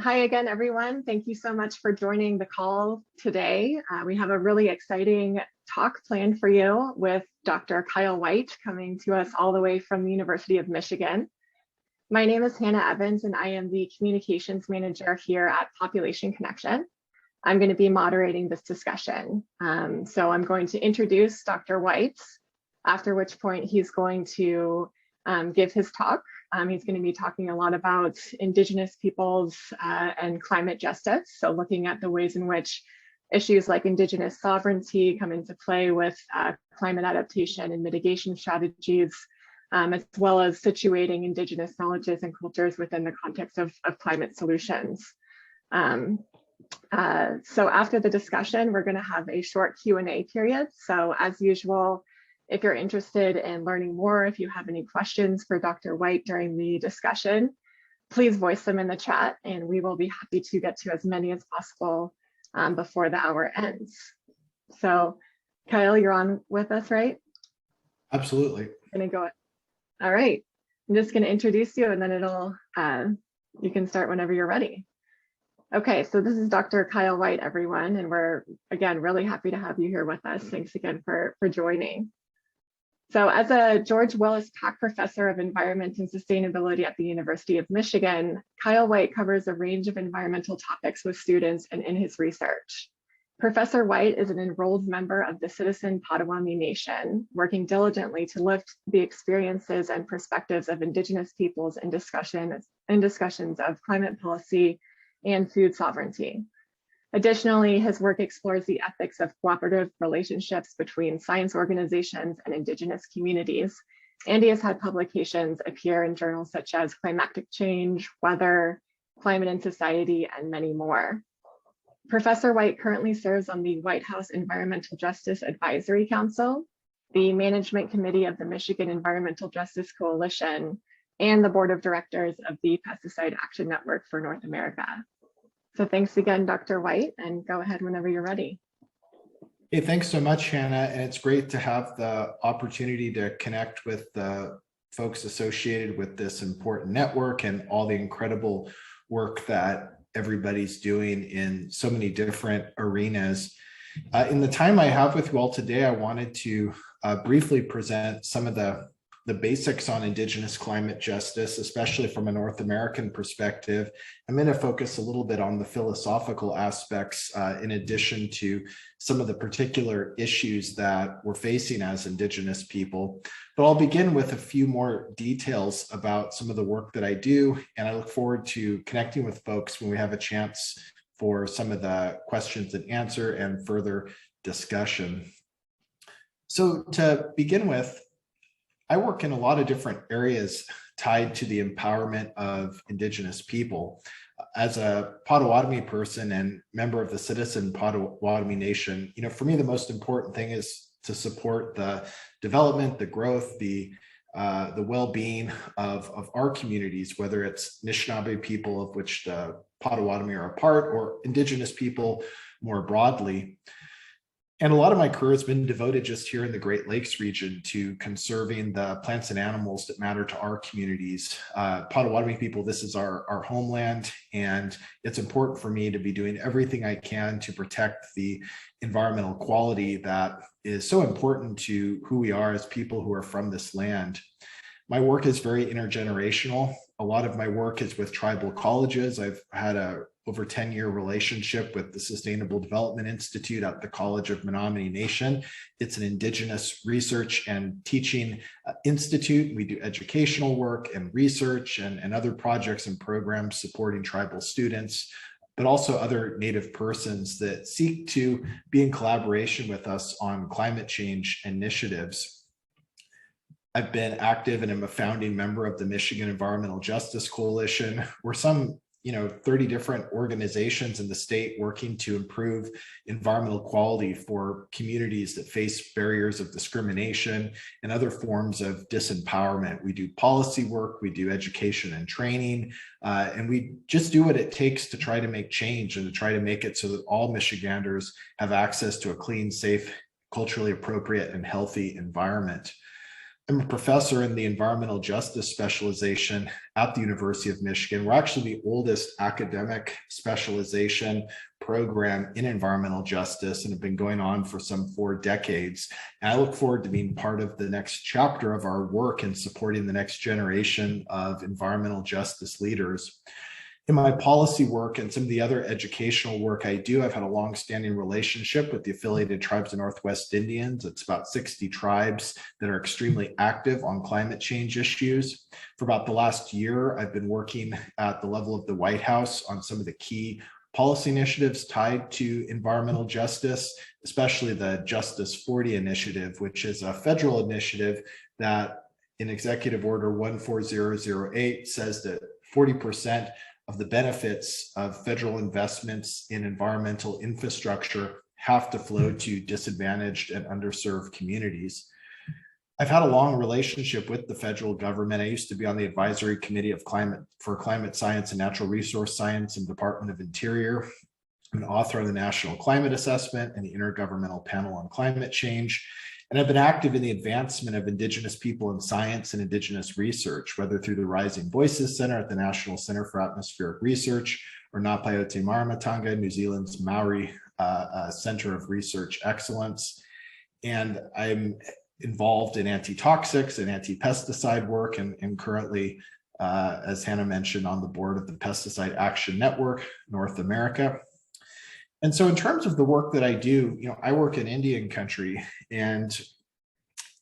Hi again, everyone. Thank you so much for joining the call today. We have a really exciting talk planned for you with Dr. Kyle Whyte coming to us all the way from the University of Michigan. My name is Hannah Evans, and I am the Communications Manager here at Population Connection. I'm going to be moderating this discussion. So I'm going to introduce Dr. Whyte, after which point he's going to give his talk. He's going to be talking a lot about Indigenous peoples and climate justice. So looking at the ways in which issues like Indigenous sovereignty come into play with climate adaptation and mitigation strategies, as well as situating Indigenous knowledges and cultures within the context of climate solutions. So after the discussion, we're going to have a short Q&A period. So as usual, if you're interested in learning more, if you have any questions for Dr. Whyte during the discussion, please voice them in the chat and we will be happy to get to as many as possible before the hour ends. So Kyle, you're on with us, right? Absolutely. Gonna go. All right, I'm just gonna introduce you and then it'll, you can start whenever you're ready. Okay, so this is Dr. Kyle Whyte, everyone, and we're, again, really happy to have you here with us. Thanks again for joining. So as a George Willis Pack Professor of Environment and Sustainability at the University of Michigan, Kyle Whyte covers a range of environmental topics with students and in his research. Professor Whyte is an enrolled member of the Citizen Potawatomi Nation, working diligently to lift the experiences and perspectives of Indigenous peoples in discussions of climate policy and food sovereignty. Additionally, his work explores the ethics of cooperative relationships between science organizations and Indigenous communities, and he has had publications appear in journals such as Climatic Change, Weather, Climate and Society, and many more. Professor Whyte currently serves on the White House Environmental Justice Advisory Council, the Management Committee of the Michigan Environmental Justice Coalition, and the Board of Directors of the Pesticide Action Network for North America. So thanks again, Dr. Whyte, and go ahead whenever you're ready. Hey, thanks so much, Hannah. And it's great to have the opportunity to connect with the folks associated with this important network and all the incredible work that everybody's doing in so many different arenas. In the time I have with you all today, I wanted to briefly present some of the basics on Indigenous climate justice, especially from a North American perspective. I'm going to focus a little bit on the philosophical aspects in addition to some of the particular issues that we're facing as Indigenous people. But I'll begin with a few more details about some of the work that I do, and I look forward to connecting with folks when we have a chance for some of the questions and answer and further discussion. So to begin with, I work in a lot of different areas tied to the empowerment of Indigenous people. As a Potawatomi person and member of the Citizen Potawatomi Nation, for me, the most important thing is to support the development, the growth, the well-being of our communities, whether it's Anishinaabe people, of which the Potawatomi are a part, or Indigenous people more broadly. And a lot of my career has been devoted just here in the Great Lakes region to conserving the plants and animals that matter to our communities. Potawatomi people, this is our homeland, and it's important for me to be doing everything I can to protect the environmental quality that is so important to who we are as people who are from this land. My work is very intergenerational. A lot of my work is with tribal colleges. I've had a over 10-year relationship with the Sustainable Development Institute at the College of Menominee Nation. It's an Indigenous research and teaching institute. We do educational work and research and other projects and programs supporting tribal students, but also other Native persons that seek to be in collaboration with us on climate change initiatives. I've been active and am a founding member of the Michigan Environmental Justice Coalition. We're some 30 different organizations in the state working to improve environmental quality for communities that face barriers of discrimination and other forms of disempowerment. We do policy work, we do education and training, and we just do what it takes to try to make change and to try to make it so that all Michiganders have access to a clean, safe, culturally appropriate, and healthy environment. I'm a professor in the environmental justice specialization at the University of Michigan. We're actually the oldest academic specialization program in environmental justice and have been going on for some 4 decades. And I look forward to being part of the next chapter of our work in supporting the next generation of environmental justice leaders. In my policy work and some of the other educational work I do, I've had a long-standing relationship with the affiliated tribes of Northwest Indians. It's about 60 tribes that are extremely active on climate change issues. For about the last year, I've been working at the level of the White House on some of the key policy initiatives tied to environmental justice, especially the Justice 40 initiative, which is a federal initiative that in Executive Order 14008 says that 40% of the benefits of federal investments in environmental infrastructure have to flow to disadvantaged and underserved communities. I've had a long relationship with the federal government. I used to be on the advisory committee of climate science and natural resource science in the Department of Interior. I'm an author of the National Climate Assessment and the Intergovernmental Panel on Climate Change. And I've been active in the advancement of Indigenous people in science and Indigenous research, whether through the Rising Voices Center at the National Center for Atmospheric Research or Ngā Paiote Maramatanga, New Zealand's Maori Center of Research Excellence. And I'm involved in anti-toxics and anti-pesticide work and currently, as Hannah mentioned, on the board of the Pesticide Action Network, North America. And so in terms of the work that I do, I work in Indian country, and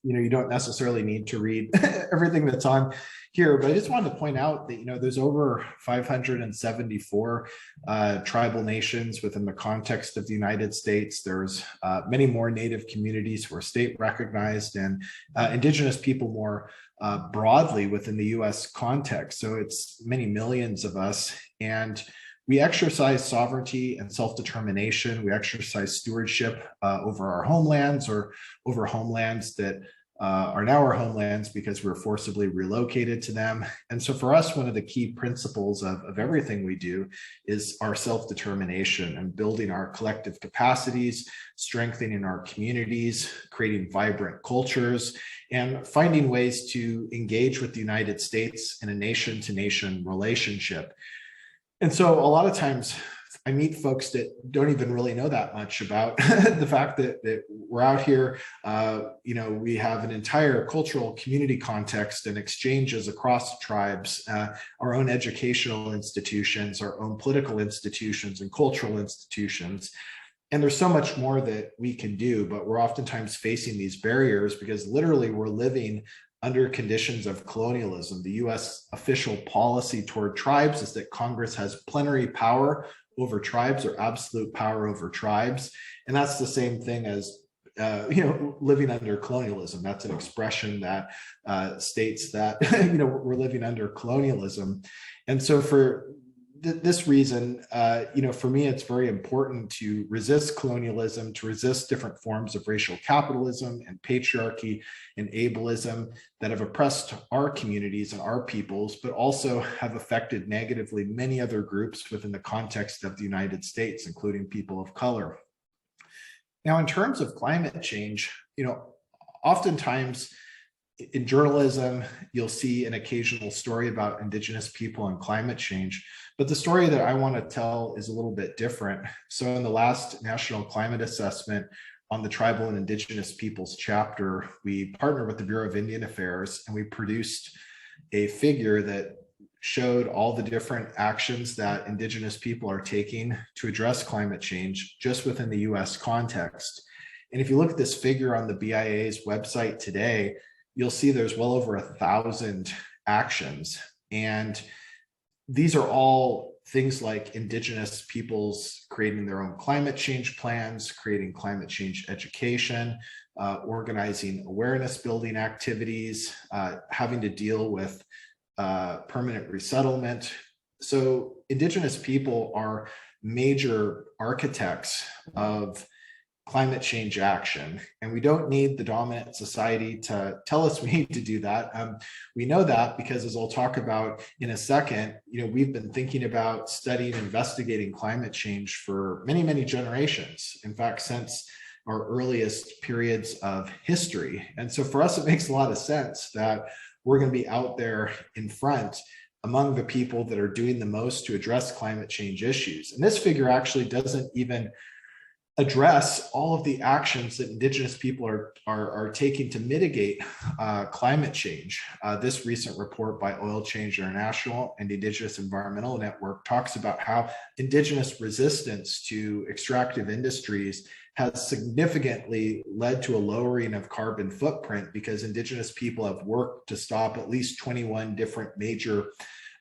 you don't necessarily need to read everything that's on here, but I just wanted to point out that there's over 574 tribal nations within the context of the United States. There's many more Native communities who are state recognized, and Indigenous people more broadly within the U.S. context. So it's many millions of us, and we exercise sovereignty and self-determination. We exercise stewardship over our homelands or over homelands that are now our homelands because we're forcibly relocated to them. And so for us, one of the key principles of everything we do is our self-determination and building our collective capacities, strengthening our communities, creating vibrant cultures, and finding ways to engage with the United States in a nation-to-nation relationship. And so a lot of times I meet folks that don't even really know that much about the fact that we're out here. We have an entire cultural community context and exchanges across tribes, our own educational institutions, our own political institutions and cultural institutions. And there's so much more that we can do, but we're oftentimes facing these barriers because literally we're living under conditions of colonialism. The US official policy toward tribes is that Congress has plenary power over tribes or absolute power over tribes. And that's the same thing as living under colonialism. That's an expression that states that we're living under colonialism. And so for this reason, for me, it's very important to resist colonialism, to resist different forms of racial capitalism and patriarchy and ableism that have oppressed our communities and our peoples, but also have affected negatively many other groups within the context of the United States, including people of color. Now, in terms of climate change, oftentimes in journalism, you'll see an occasional story about Indigenous people and climate change. But the story that I want to tell is a little bit different. So in the last National Climate Assessment on the Tribal and Indigenous Peoples chapter, we partnered with the Bureau of Indian Affairs, and we produced a figure that showed all the different actions that Indigenous people are taking to address climate change just within the US context. And if you look at this figure on the BIA's website today, you'll see there's well over 1,000 actions. And these are all things like Indigenous peoples creating their own climate change plans, creating climate change education, organizing awareness building activities, having to deal with permanent resettlement. So Indigenous people are major architects of climate change action, and we don't need the dominant society to tell us we need to do that. We know that because, as I'll talk about in a second, we've been thinking about studying, investigating climate change for many, many generations. In fact, since our earliest periods of history. And so for us, it makes a lot of sense that we're going to be out there in front among the people that are doing the most to address climate change issues. And this figure actually doesn't even address all of the actions that Indigenous people are taking to mitigate climate change. This recent report by Oil Change International and Indigenous Environmental Network talks about how Indigenous resistance to extractive industries has significantly led to a lowering of carbon footprint because Indigenous people have worked to stop at least 21 different major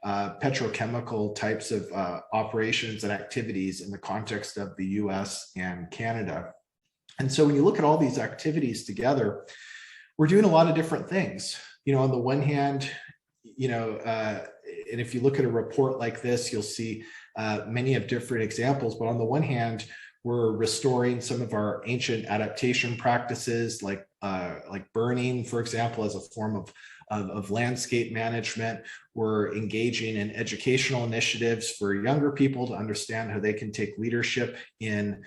petrochemical types of operations and activities in the context of the US and Canada. And so when you look at all these activities together, we're doing a lot of different things. On the one hand, and if you look at a report like this, you'll see many of different examples, but on the one hand, we're restoring some of our ancient adaptation practices like burning, for example, as a form of landscape management. We're engaging in educational initiatives for younger people to understand how they can take leadership in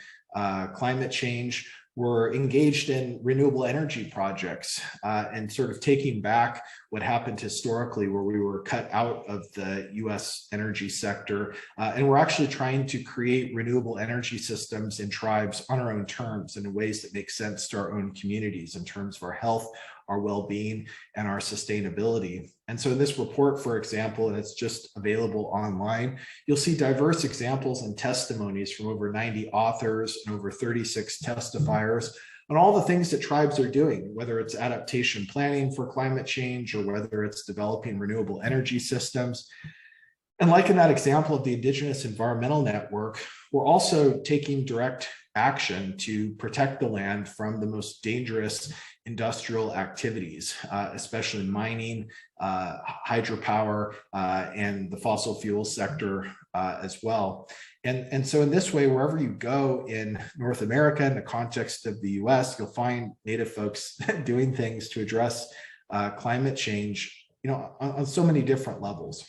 climate change. We're engaged in renewable energy projects and sort of taking back what happened historically where we were cut out of the US energy sector. And we're actually trying to create renewable energy systems in tribes on our own terms and in ways that make sense to our own communities in terms of our health, our well-being, and our sustainability. And so in this report, for example, and it's just available online, you'll see diverse examples and testimonies from over 90 authors and over 36 testifiers on all the things that tribes are doing, whether it's adaptation planning for climate change or whether it's developing renewable energy systems. And like in that example of the Indigenous Environmental Network, we're also taking direct action to protect the land from the most dangerous industrial activities, especially mining, hydropower, and the fossil fuel sector as well. And so in this way, wherever you go in North America, in the context of the US, you'll find Native folks doing things to address climate change, on so many different levels.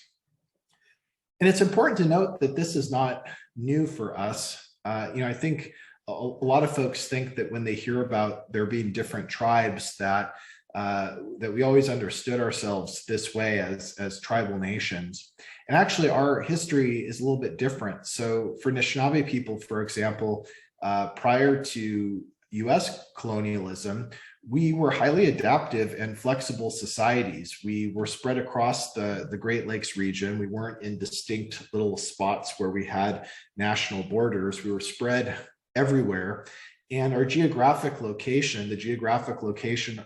And it's important to note that this is not new for us. I think a lot of folks think that when they hear about there being different tribes that we always understood ourselves this way as tribal nations. And actually our history is a little bit different. So for Anishinaabe people, for example, prior to US colonialism, we were highly adaptive and flexible societies. We were spread across the Great Lakes region. We weren't in distinct little spots where we had national borders. We were spread everywhere. And our geographic location, the geographic location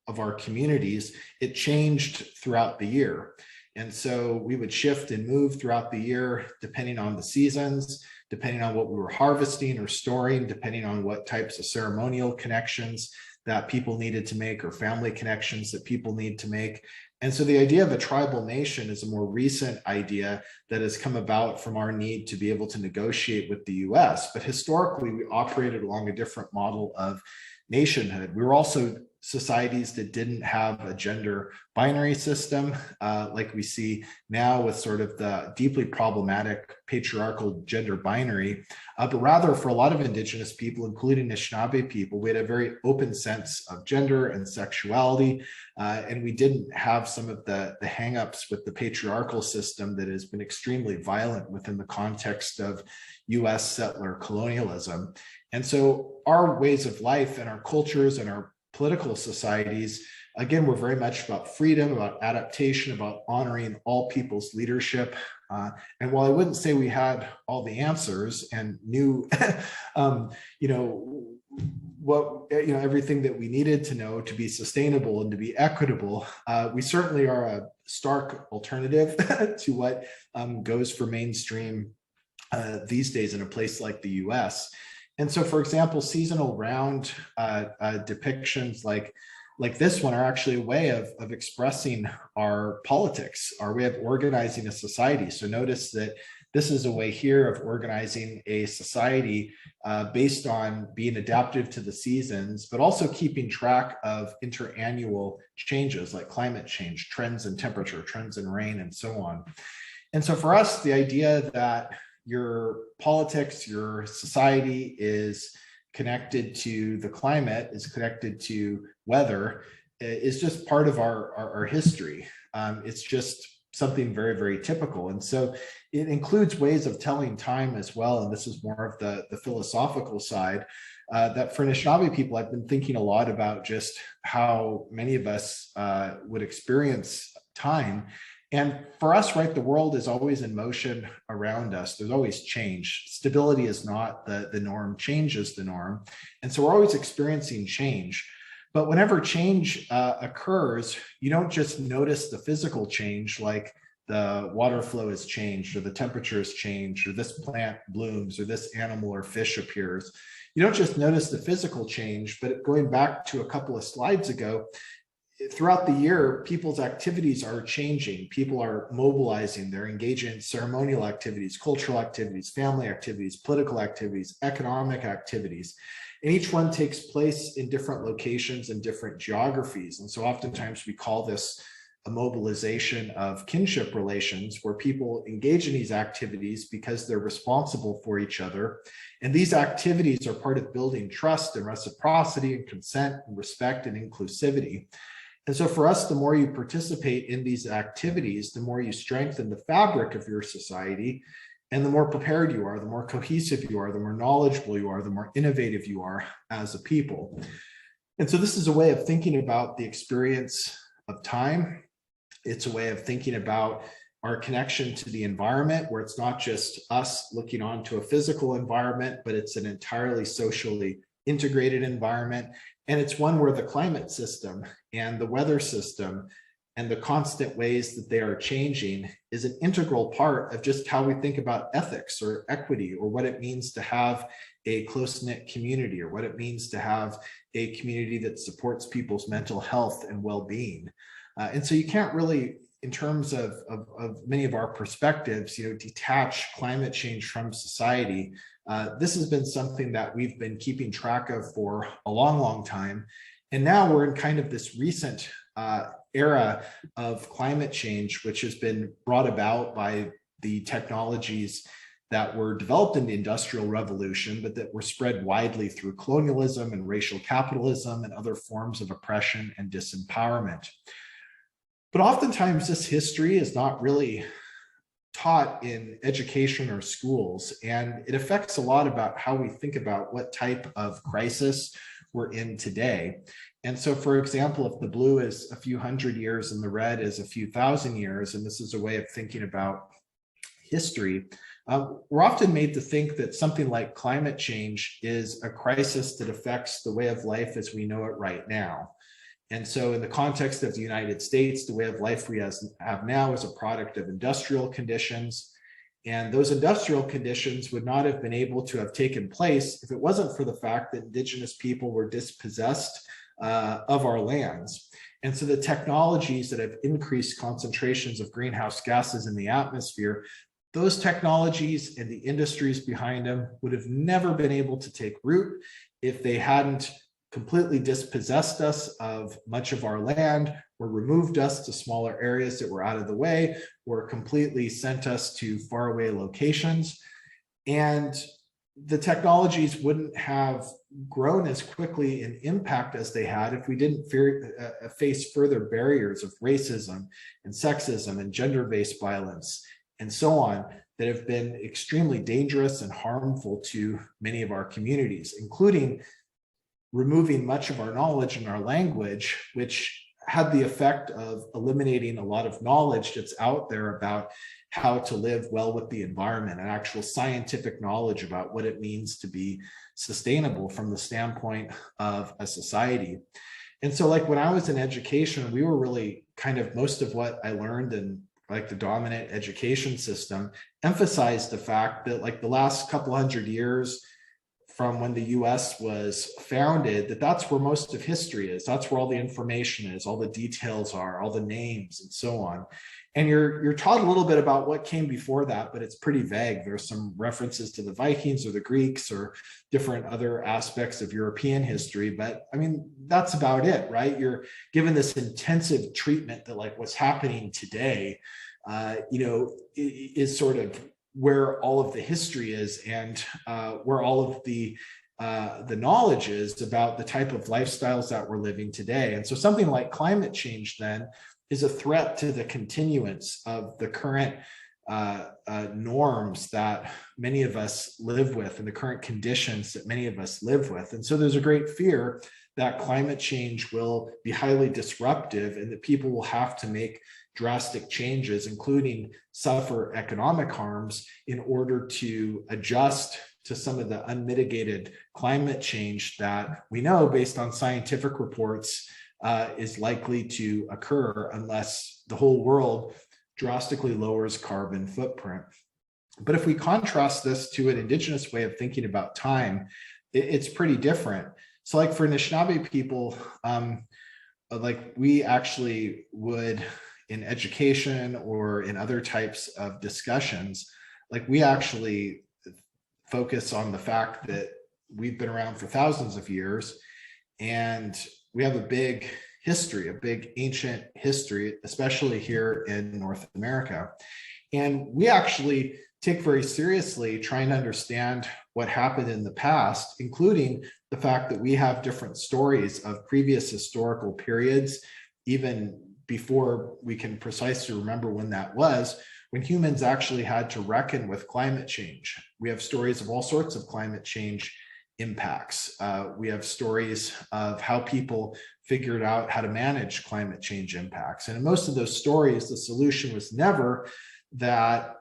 of our communities, it changed throughout the year. And so we would shift and move throughout the year, depending on the seasons, depending on what we were harvesting or storing, depending on what types of ceremonial connections that people needed to make or family connections that people need to make. And so the idea of a tribal nation is a more recent idea that has come about from our need to be able to negotiate with the US. But historically, we operated along a different model of nationhood. We were also societies that didn't have a gender binary system like we see now with sort of the deeply problematic patriarchal gender binary, but rather for a lot of Indigenous people, including Anishinaabe people, we had a very open sense of gender and sexuality, and we didn't have some of the hangups with the patriarchal system that has been extremely violent within the context of US settler colonialism. And so our ways of life and our cultures and our political societies, again, we're very much about freedom, about adaptation, about honoring all people's leadership. And while I wouldn't say we had all the answers and knew, everything that we needed to know to be sustainable and to be equitable, we certainly are a stark alternative to what goes for mainstream these days in a place like the US. And so, for example, seasonal round depictions like this one are actually a way of expressing our politics, our way of organizing a society. So notice that this is a way here of organizing a society based on being adaptive to the seasons, but also keeping track of interannual changes like climate change, trends in temperature, trends in rain, and so on. And so for us, the idea that your politics, your society is connected to the climate, is connected to weather, is just part of our history. It's just something very, very typical. And so it includes ways of telling time as well. And this is more of the philosophical side, that for Anishinaabe people, I've been thinking a lot about just how many of us would experience time. And for us, right, the world is always in motion around us. There's always change. Stability is not the norm, change is the norm. And so we're always experiencing change. But whenever change occurs, you don't just notice the physical change, like the water flow has changed, or the temperature has changed, or this plant blooms, or this animal or fish appears. You don't just notice the physical change, but going back to a couple of slides ago, throughout the year, people's activities are changing. People are mobilizing, they're engaging in ceremonial activities, cultural activities, family activities, political activities, economic activities. And each one takes place in different locations and different geographies. And so oftentimes we call this a mobilization of kinship relations, where people engage in these activities because they're responsible for each other. And these activities are part of building trust and reciprocity and consent and respect and inclusivity. And so for us, the more you participate in these activities, the more you strengthen the fabric of your society, and the more prepared you are, the more cohesive you are, the more knowledgeable you are, the more innovative you are as a people. And so this is a way of thinking about the experience of time. It's a way of thinking about our connection to the environment, where it's not just us looking onto a physical environment, but it's an entirely socially integrated environment. And it's one where the climate system and the weather system and the constant ways that they are changing is an integral part of just how we think about ethics or equity, or what it means to have a close-knit community, or what it means to have a community that supports people's mental health and well-being. And so you can't really, in terms of many of our perspectives, detach climate change from society. This has been something that we've been keeping track of for a long, long time. And now we're in kind of this recent era of climate change, which has been brought about by the technologies that were developed in the Industrial Revolution, but that were spread widely through colonialism and racial capitalism and other forms of oppression and disempowerment. But oftentimes this history is not really taught in education or schools, and it affects a lot about how we think about what type of crisis we're in today. And so, for example, if the blue is a few hundred years and the red is a few thousand years, and this is a way of thinking about history, we're often made to think that something like climate change is a crisis that affects the way of life as we know it right now. And so in the context of the United States, the way of life we have now is a product of industrial conditions. And those industrial conditions would not have been able to have taken place if it wasn't for the fact that Indigenous people were dispossessed of our lands. And so the technologies that have increased concentrations of greenhouse gases in the atmosphere, those technologies and the industries behind them would have never been able to take root if they hadn't completely dispossessed us of much of our land, or removed us to smaller areas that were out of the way, or completely sent us to faraway locations. And the technologies wouldn't have grown as quickly in impact as they had if we didn't face further barriers of racism and sexism and gender-based violence and so on, that have been extremely dangerous and harmful to many of our communities, including removing much of our knowledge and our language, which had the effect of eliminating a lot of knowledge that's out there about how to live well with the environment, and actual scientific knowledge about what it means to be sustainable from the standpoint of a society. And so, like, when I was in education, we were really kind of, most of what I learned in like the dominant education system emphasized the fact that, like, the last couple hundred years from when the US was founded, that's where most of history is. That's where all the information is, all the details are, all the names and so on. And you're taught a little bit about what came before that, but it's pretty vague. There's some references to the Vikings or the Greeks or different other aspects of European history. But I mean, that's about it, right? You're given this intensive treatment that, like, what's happening today, is sort of where all of the history is, and where all of the the knowledge is about the type of lifestyles that we're living today. And so something like climate change then is a threat to the continuance of the current norms that many of us live with and the current conditions that many of us live with. And so there's a great fear that climate change will be highly disruptive and that people will have to make drastic changes, including suffer economic harms, in order to adjust to some of the unmitigated climate change that we know, based on scientific reports, is likely to occur unless the whole world drastically lowers carbon footprint. But if we contrast this to an Indigenous way of thinking about time, it's pretty different. So like for Anishinaabe people, like we actually would, in education or in other types of discussions, like we actually focus on the fact that we've been around for thousands of years and we have a big history, a big ancient history, especially here in North America. And we actually take very seriously trying to understand what happened in the past, including the fact that we have different stories of previous historical periods, even before we can precisely remember when that was, when humans actually had to reckon with climate change. We have stories of all sorts of climate change impacts. We have stories of how people figured out how to manage climate change impacts. And in most of those stories, the solution was never that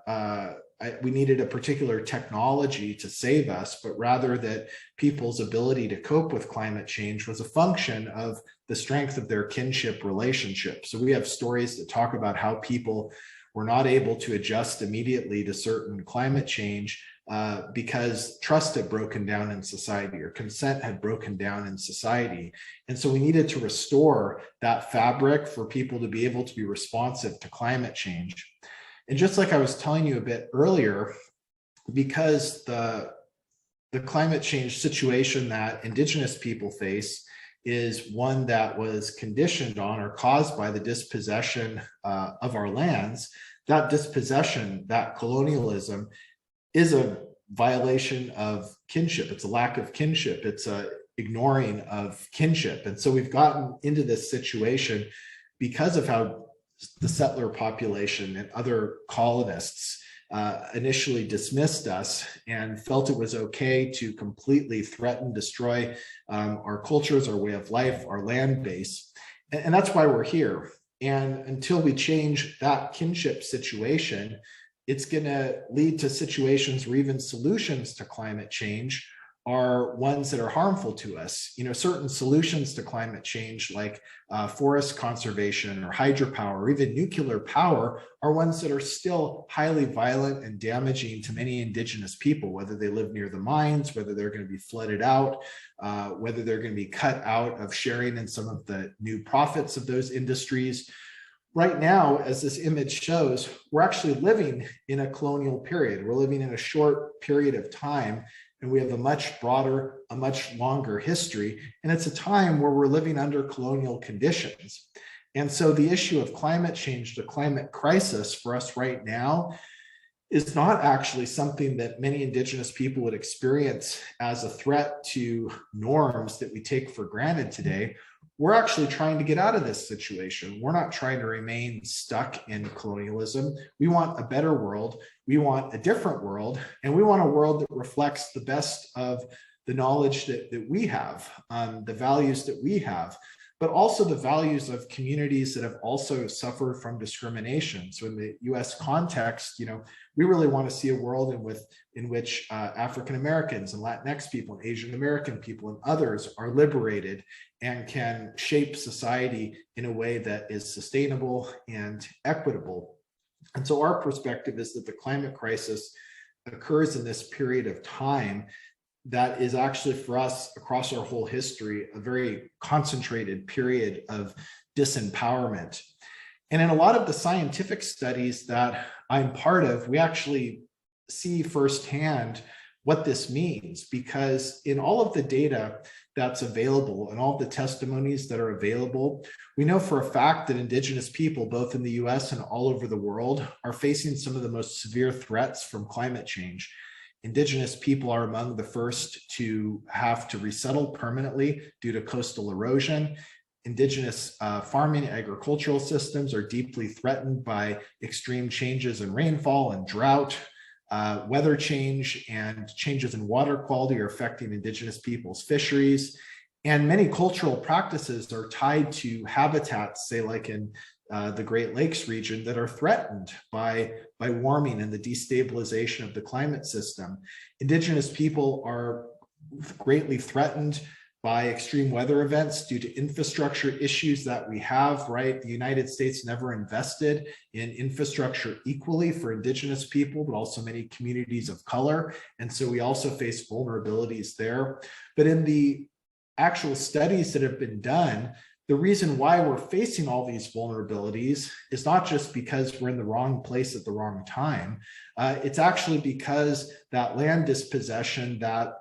we needed a particular technology to save us, but rather that people's ability to cope with climate change was a function of the strength of their kinship relationship. So we have stories that talk about how people were not able to adjust immediately to certain climate change because trust had broken down in society or consent had broken down in society. And so we needed to restore that fabric for people to be able to be responsive to climate change. And just like I was telling you a bit earlier, because the climate change situation that Indigenous people face is one that was conditioned on or caused by the dispossession of our lands, that dispossession, that colonialism, is a violation of kinship. It's a lack of kinship. It's a ignoring of kinship. And so we've gotten into this situation because of how the settler population and other colonists initially dismissed us and felt it was okay to completely threaten, destroy our cultures, our way of life, our land base. And that's why we're here. And until we change that kinship situation, it's going to lead to situations where even solutions to climate change are ones that are harmful to us. You know, certain solutions to climate change, like forest conservation or hydropower or even nuclear power, are ones that are still highly violent and damaging to many Indigenous people, whether they live near the mines, whether they're going to be flooded out, whether they're going to be cut out of sharing in some of the new profits of those industries. Right now, as this image shows, we're actually living in a colonial period. We're living in a short period of time, and we have a much broader, a much longer history. And it's a time where we're living under colonial conditions. And so the issue of climate change, the climate crisis for us right now, is not actually something that many Indigenous people would experience as a threat to norms that we take for granted today. We're actually trying to get out of this situation. We're not trying to remain stuck in colonialism. We want a better world. We want a different world. And we want a world that reflects the best of the knowledge that we have, the values that we have, but also the values of communities that have also suffered from discrimination. So in the US context, you know, we really want to see a world in which African Americans and Latinx people and Asian American people and others are liberated and can shape society in a way that is sustainable and equitable. And so our perspective is that the climate crisis occurs in this period of time that is actually, for us across our whole history, a very concentrated period of disempowerment. And in a lot of the scientific studies that I'm part of, we actually see firsthand what this means, because in all of the data that's available and all the testimonies that are available, we know for a fact that Indigenous people, both in the US and all over the world, are facing some of the most severe threats from climate change. Indigenous people are among the first to have to resettle permanently due to coastal erosion. Indigenous farming and agricultural systems are deeply threatened by extreme changes in rainfall and drought. Weather change and changes in water quality are affecting Indigenous people's fisheries. And many cultural practices are tied to habitats, say like in the Great Lakes region, that are threatened by warming and the destabilization of the climate system. Indigenous people are greatly threatened by extreme weather events due to infrastructure issues that we have, right? The United States never invested in infrastructure equally for Indigenous people, but also many communities of color. And so we also face vulnerabilities there. But in the actual studies that have been done, the reason why we're facing all these vulnerabilities is not just because we're in the wrong place at the wrong time. It's actually because that land dispossession that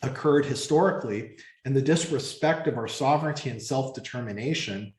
occurred historically and the disrespect of our sovereignty and self-determination,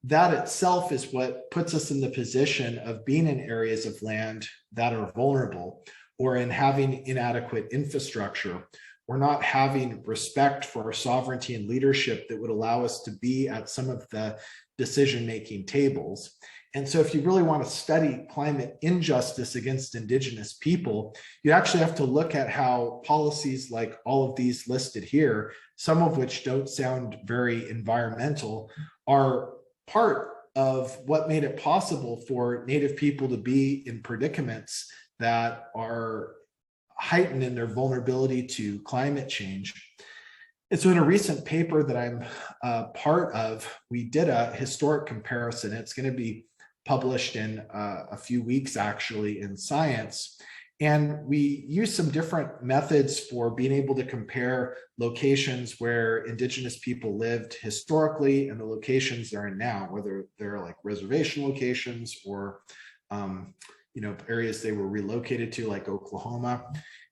that itself is what puts us in the position of being in areas of land that are vulnerable, or in having inadequate infrastructure, or not having respect for our sovereignty and leadership that would allow us to be at some of the decision-making tables. And so if you really want to study climate injustice against Indigenous people, you actually have to look at how policies like all of these listed here, some of which don't sound very environmental, are part of what made it possible for Native people to be in predicaments that are heightened in their vulnerability to climate change. And so in a recent paper that I'm part of, we did a historic comparison. It's going to be published in a few weeks, actually, in Science. And we used some different methods for being able to compare locations where Indigenous people lived historically and the locations they're in now, whether they're like reservation locations or areas they were relocated to, like Oklahoma.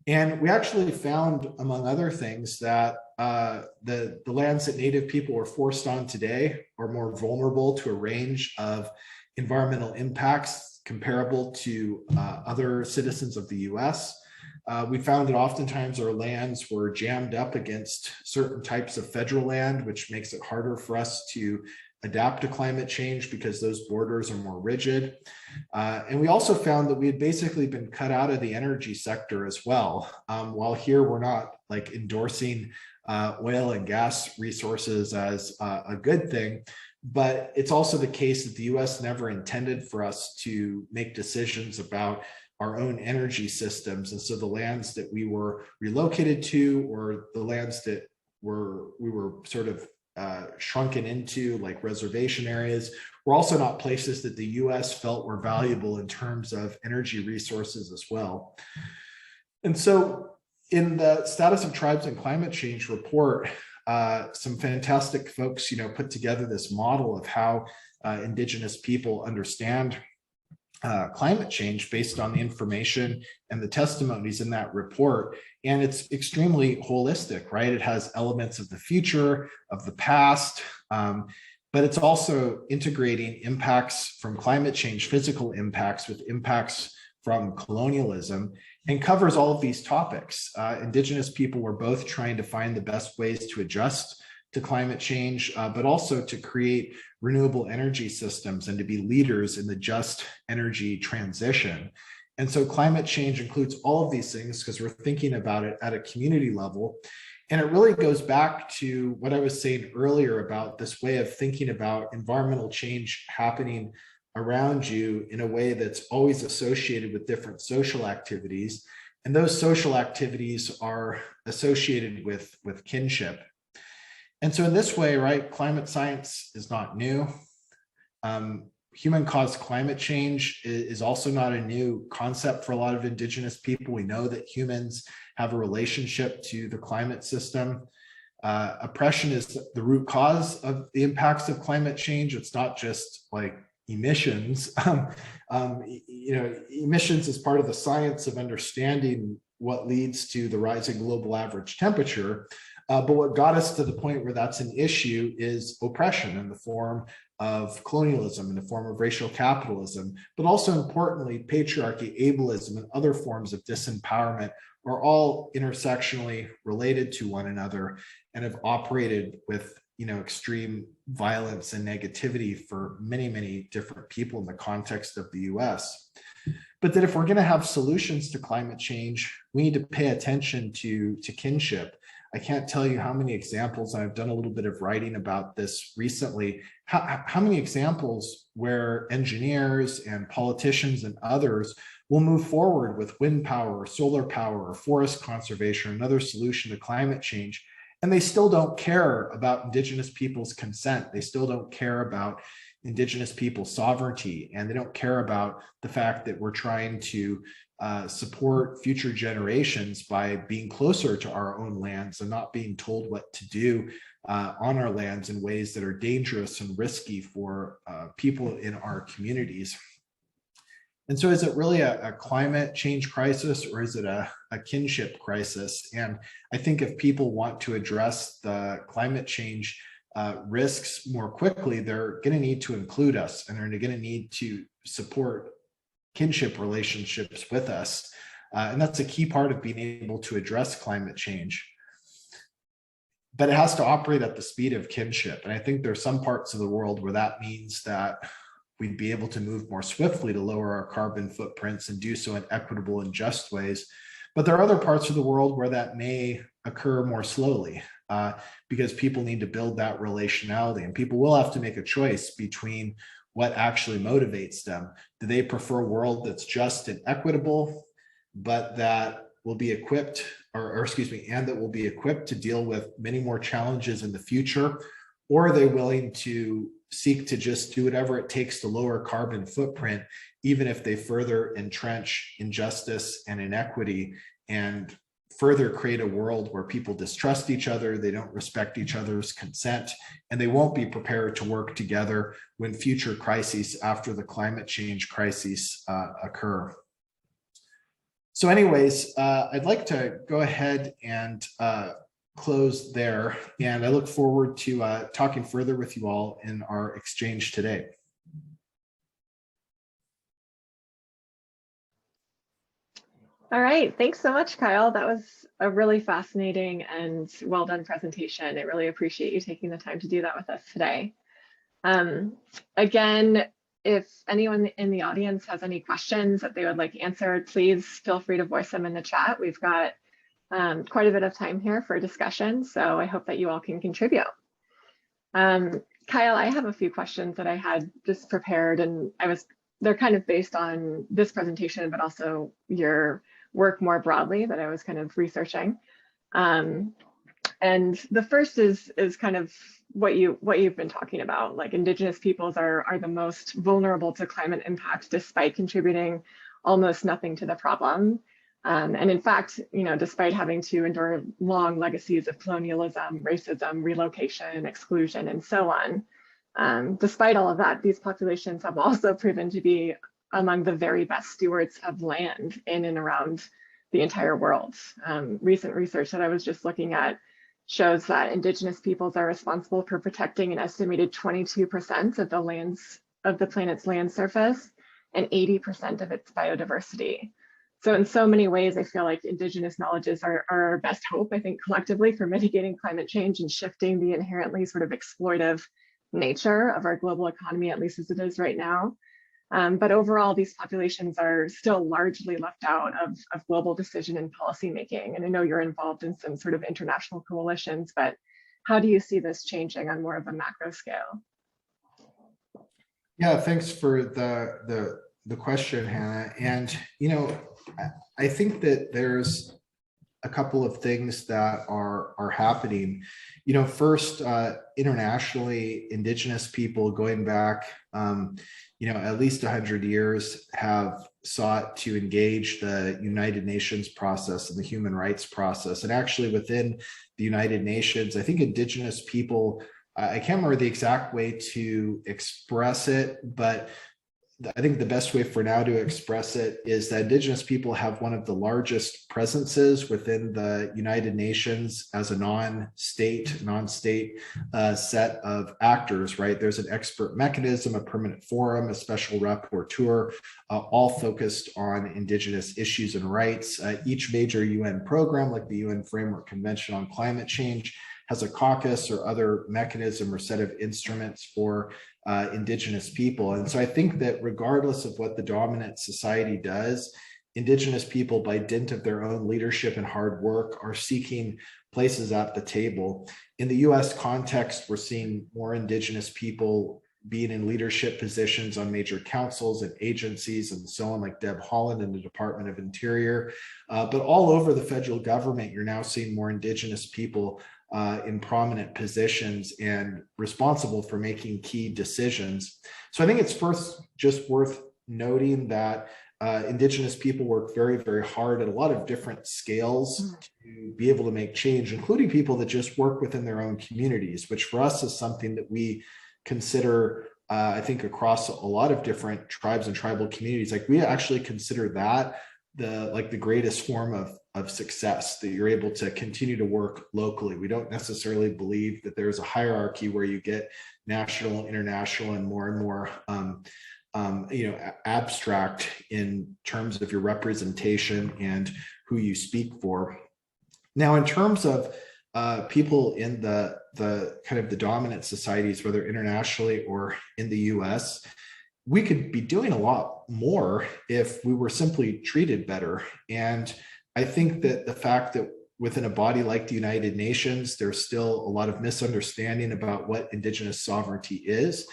And we actually found, among other things, that the lands that Native people were forced on today are more vulnerable to a range of environmental impacts comparable to other citizens of the US. We found that oftentimes our lands were jammed up against certain types of federal land, which makes it harder for us to adapt to climate change because those borders are more rigid. And we also found that we had basically been cut out of the energy sector as well. While here we're not like endorsing oil and gas resources as a good thing, but it's also the case that the US never intended for us to make decisions about our own energy systems. And so the lands that we were relocated to, or the lands that we were sort of shrunken into, like reservation areas, were also not places that the US felt were valuable in terms of energy resources as well. And so in the Status of Tribes and Climate Change report, some fantastic folks, put together this model of how Indigenous people understand climate change based on the information and the testimonies in that report. And it's extremely holistic, right? It has elements of the future, of the past, but it's also integrating impacts from climate change, physical impacts, with impacts from colonialism, and covers all of these topics. Indigenous people were both trying to find the best ways to adjust to climate change, but also to create renewable energy systems and to be leaders in the just energy transition. And so climate change includes all of these things because we're thinking about it at a community level. And it really goes back to what I was saying earlier about this way of thinking about environmental change happening around you in a way that's always associated with different social activities. And those social activities are associated with kinship. And so in this way, right, climate science is not new. Human-caused climate change is also not a new concept for a lot of Indigenous people. We know that humans have a relationship to the climate system. Oppression is the root cause of the impacts of climate change. It's not just like emissions. Emissions is part of the science of understanding what leads to the rising global average temperature. But what got us to the point where that's an issue is oppression in the form of colonialism, in the form of racial capitalism, but also importantly, patriarchy, ableism, and other forms of disempowerment are all intersectionally related to one another and have operated with extreme violence and negativity for many, many different people in the context of the US. But that if we're going to have solutions to climate change, we need to pay attention to kinship. I can't tell you how many examples, and I've done a little bit of writing about this recently, how many examples where engineers and politicians and others will move forward with wind power, or solar power, or forest conservation, or another solution to climate change, and they still don't care about Indigenous people's consent. They still don't care about Indigenous people's sovereignty, and they don't care about the fact that we're trying to support future generations by being closer to our own lands and not being told what to do on our lands in ways that are dangerous and risky for people in our communities. And so is it really a climate change crisis, or is it a kinship crisis? And I think if people want to address the climate change risks more quickly, they're going to need to include us, and they're going to need to support kinship relationships with us. And that's a key part of being able to address climate change. But it has to operate at the speed of kinship. And I think there's some parts of the world where that means that we'd be able to move more swiftly to lower our carbon footprints and do so in equitable and just ways. But there are other parts of the world where that may occur more slowly because people need to build that relationality, and people will have to make a choice between what actually motivates them. Do they prefer a world that's just and equitable, but that will be equipped, and that will be equipped to deal with many more challenges in the future? Or are they willing to seek to just do whatever it takes to lower carbon footprint, even if they further entrench injustice and inequity and further create a world where people distrust each other, they don't respect each other's consent, and they won't be prepared to work together when future crises after the climate change crises occur. So anyways, I'd like to go ahead and close there, and I look forward to talking further with you all in our exchange today. All right, thanks so much, Kyle. That was a really fascinating and well done presentation. I really appreciate you taking the time to do that with us today. Again, if anyone in the audience has any questions that they would like answered, please feel free to voice them in the chat. We've got quite a bit of time here for discussion, so I hope that you all can contribute. Kyle, I have a few questions that I had just prepared, and they're kind of based on this presentation, but also your work more broadly that I was kind of researching. And the first is kind of what you've been talking about, like Indigenous peoples are the most vulnerable to climate impact despite contributing almost nothing to the problem. And in fact, despite having to endure long legacies of colonialism, racism, relocation, exclusion, and so on. Despite all of that, these populations have also proven to be among the very best stewards of land in and around the entire world. Recent research that I was just looking at shows that Indigenous peoples are responsible for protecting an estimated 22% of the planet's land surface and 80% of its biodiversity. So in so many ways, I feel like Indigenous knowledges are our best hope, I think, collectively for mitigating climate change and shifting the inherently sort of exploitive nature of our global economy, at least as it is right now. But overall, these populations are still largely left out of global decision and policy making. And I know you're involved in some sort of international coalitions, but how do you see this changing on more of a macro scale? Yeah, thanks for the question, Hannah. And, I think that there's a couple of things that are happening. First, internationally, Indigenous people going back, at least 100 years have sought to engage the United Nations process and the human rights process. And actually within the United Nations, I think Indigenous people, I can't remember the exact way to express it, but I think the best way for now to express it is that Indigenous people have one of the largest presences within the United Nations as a non-state set of actors, right? There's an expert mechanism, a permanent forum, a special rapporteur, all focused on Indigenous issues and rights. Each major UN program, like the UN Framework Convention on Climate Change, has a caucus or other mechanism or set of instruments for Indigenous people. And so I think that regardless of what the dominant society does, Indigenous people, by dint of their own leadership and hard work, are seeking places at the table. In the US context, we're seeing more Indigenous people being in leadership positions on major councils and agencies and so on, like Deb Haaland in the Department of Interior. But all over the federal government, you're now seeing more Indigenous people in prominent positions and responsible for making key decisions. So I think it's first just worth noting that Indigenous people work very, very hard at a lot of different scales to be able to make change, including people that just work within their own communities, which for us is something that we consider, I think, across a lot of different tribes and tribal communities. Like, we actually consider that the greatest form of success, that you're able to continue to work locally. We don't necessarily believe that there's a hierarchy where you get national, international, and more abstract in terms of your representation and who you speak for. Now, in terms of people in the kind of the dominant societies, whether internationally or in the US, we could be doing a lot more if we were simply treated better. And I think that the fact that within a body like the United Nations, there's still a lot of misunderstanding about what Indigenous sovereignty is.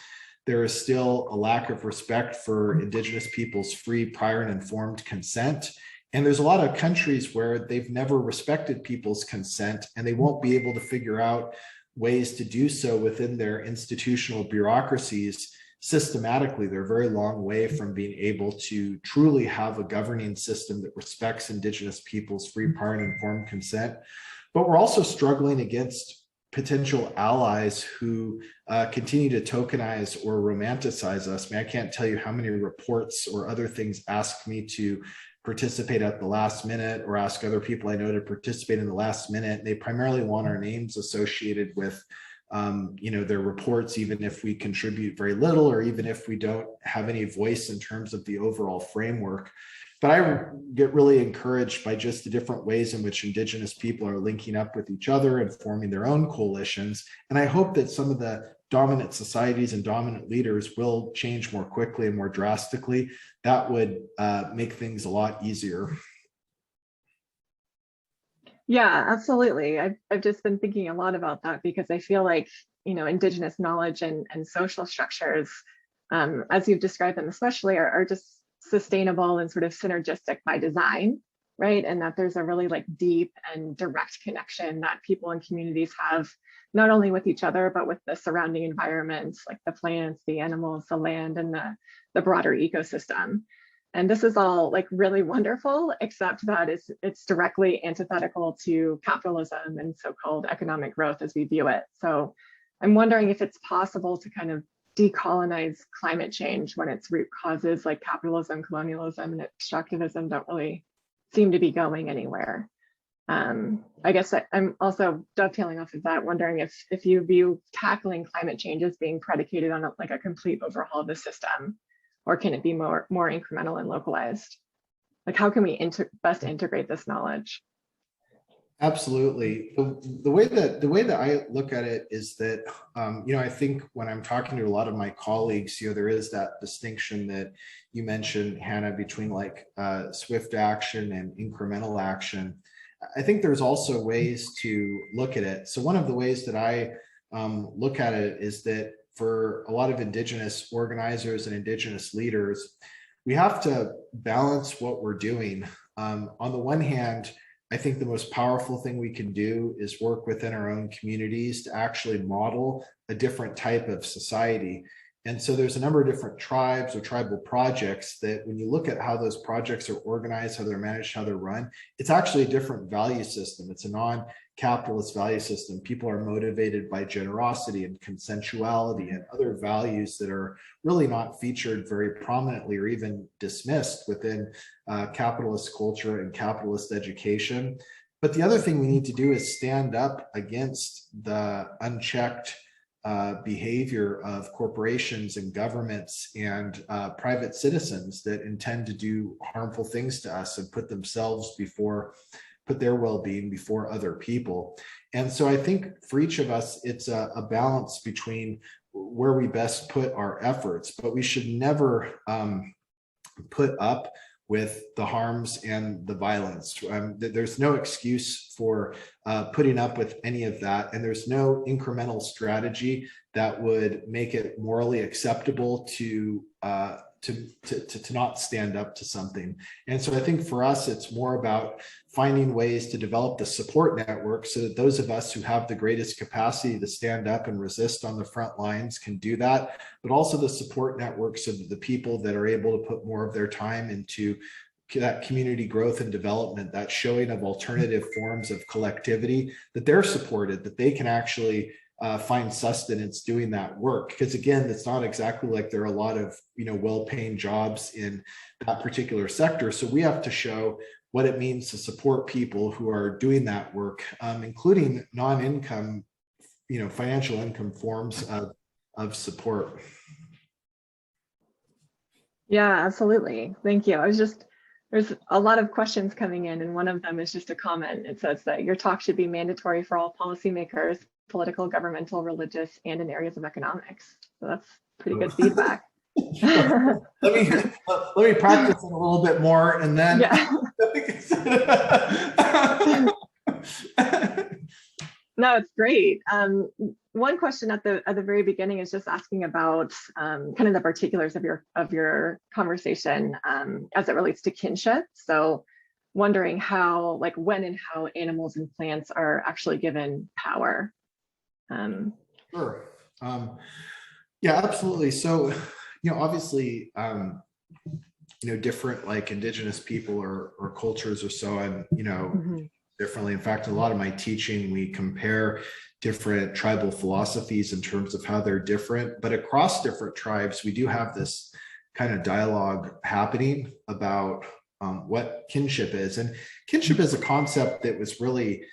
There is still a lack of respect for Indigenous people's free, prior, and informed consent. And there's a lot of countries where they've never respected people's consent, and they won't be able to figure out ways to do so within their institutional bureaucracies systematically. They're a very long way from being able to truly have a governing system that respects Indigenous people's free, prior, and informed consent. But we're also struggling against potential allies who continue to tokenize or romanticize us. I mean, I can't tell you how many reports or other things ask me to participate at the last minute, or ask other people I know to participate in the last minute. They primarily want our names associated with their reports, even if we contribute very little, or even if we don't have any voice in terms of the overall framework. But I get really encouraged by just the different ways in which Indigenous people are linking up with each other and forming their own coalitions. And I hope that some of the dominant societies and dominant leaders will change more quickly and more drastically. That would make things a lot easier. Yeah, absolutely. I've just been thinking a lot about that, because I feel like, Indigenous knowledge and social structures, as you've described them especially, are just sustainable and sort of synergistic by design, right? And that there's a really deep and direct connection that people and communities have, not only with each other, but with the surrounding environments, like the plants, the animals, the land, and the broader ecosystem. And this is all really wonderful, except that it's directly antithetical to capitalism and so-called economic growth as we view it. So I'm wondering if it's possible to kind of decolonize climate change when its root causes like capitalism, colonialism, and extractivism don't really seem to be going anywhere. I guess I'm also dovetailing off of that, wondering if you view tackling climate change as being predicated on a complete overhaul of the system, or can it be more incremental and localized? Like, how can we best integrate this knowledge? Absolutely. The way that I look at it is that, I think when I'm talking to a lot of my colleagues, there is that distinction that you mentioned, Hannah, between swift action and incremental action. I think there's also ways to look at it. So one of the ways that I look at it is that for a lot of Indigenous organizers and Indigenous leaders, we have to balance what we're doing. On the one hand, I think the most powerful thing we can do is work within our own communities to actually model a different type of society. And so there's a number of different tribes or tribal projects that when you look at how those projects are organized, how they're managed, how they're run, it's actually a different value system. It's a non-capitalist value system. People are motivated by generosity and consensuality and other values that are really not featured very prominently or even dismissed within capitalist culture and capitalist education. But the other thing we need to do is stand up against the unchecked behavior of corporations and governments and private citizens that intend to do harmful things to us and put their well-being before other people. And so I think for each of us, it's a balance between where we best put our efforts, but we should never put up with the harms and the violence. There's no excuse for putting up with any of that. And there's no incremental strategy that would make it morally acceptable to not stand up to something. And so I think for us, it's more about finding ways to develop the support network so that those of us who have the greatest capacity to stand up and resist on the front lines can do that, but also the support networks of the people that are able to put more of their time into that community growth and development, that showing of alternative forms of collectivity, that they're supported, that they can actually find sustenance doing that work. Because again, it's not exactly like there are a lot of well-paying jobs in that particular sector. So we have to show what it means to support people who are doing that work, including non-income, financial income forms of support. Yeah, absolutely. Thank you. There's a lot of questions coming in, and one of them is just a comment. It says that your talk should be mandatory for all policymakers, political, governmental, religious, and in areas of economics. So that's pretty good feedback. let me practice it a little bit more, and then No, it's great. One question at the very beginning is just asking about kind of the particulars of your conversation as it relates to kinship. So wondering how, like when and how animals and plants are actually given power. Sure. Yeah, absolutely. So, obviously, different like indigenous people or cultures or so on, differently. In fact, a lot of my teaching, we compare different tribal philosophies in terms of how they're different, but across different tribes, we do have this kind of dialogue happening about what kinship is. And kinship is a concept that was really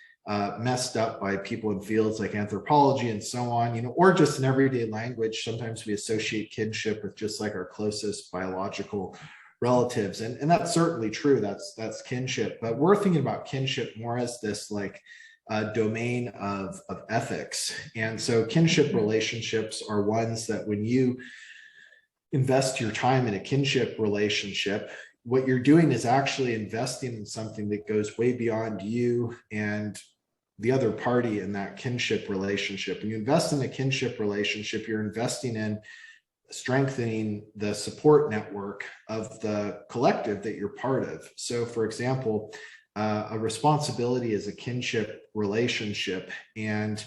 messed up by people in fields like anthropology and so on, or just in everyday language. Sometimes we associate kinship with just like our closest biological relatives. And that's certainly true. That's kinship. But we're thinking about kinship more as this like domain of ethics. And so kinship relationships are ones that when you invest your time in a kinship relationship, what you're doing is actually investing in something that goes way beyond you and the other party in that kinship relationship. When you invest in a kinship relationship, you're investing in strengthening the support network of the collective that you're part of. So for example, a responsibility is a kinship relationship. And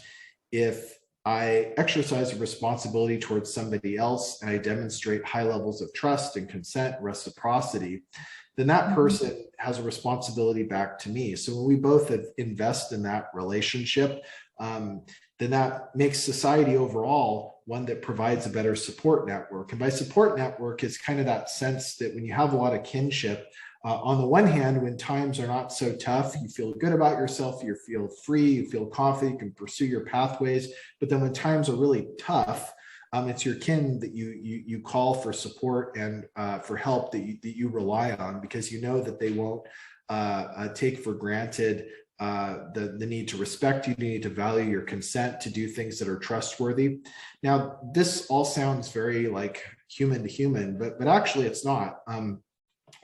if I exercise a responsibility towards somebody else and I demonstrate high levels of trust and consent, reciprocity, then that person has a responsibility back to me. So when we both invest in that relationship, then that makes society overall one that provides a better support network. And by support network, it's kind of that sense that when you have a lot of kinship, on the one hand, when times are not so tough, you feel good about yourself, you feel free, you feel confident, you can pursue your pathways. But then when times are really tough, it's your kin that you call for support and for help that you rely on, because you know that they won't take for granted the need to respect you, the need to value your consent, to do things that are trustworthy. Now, this all sounds very like human to human, but actually it's not.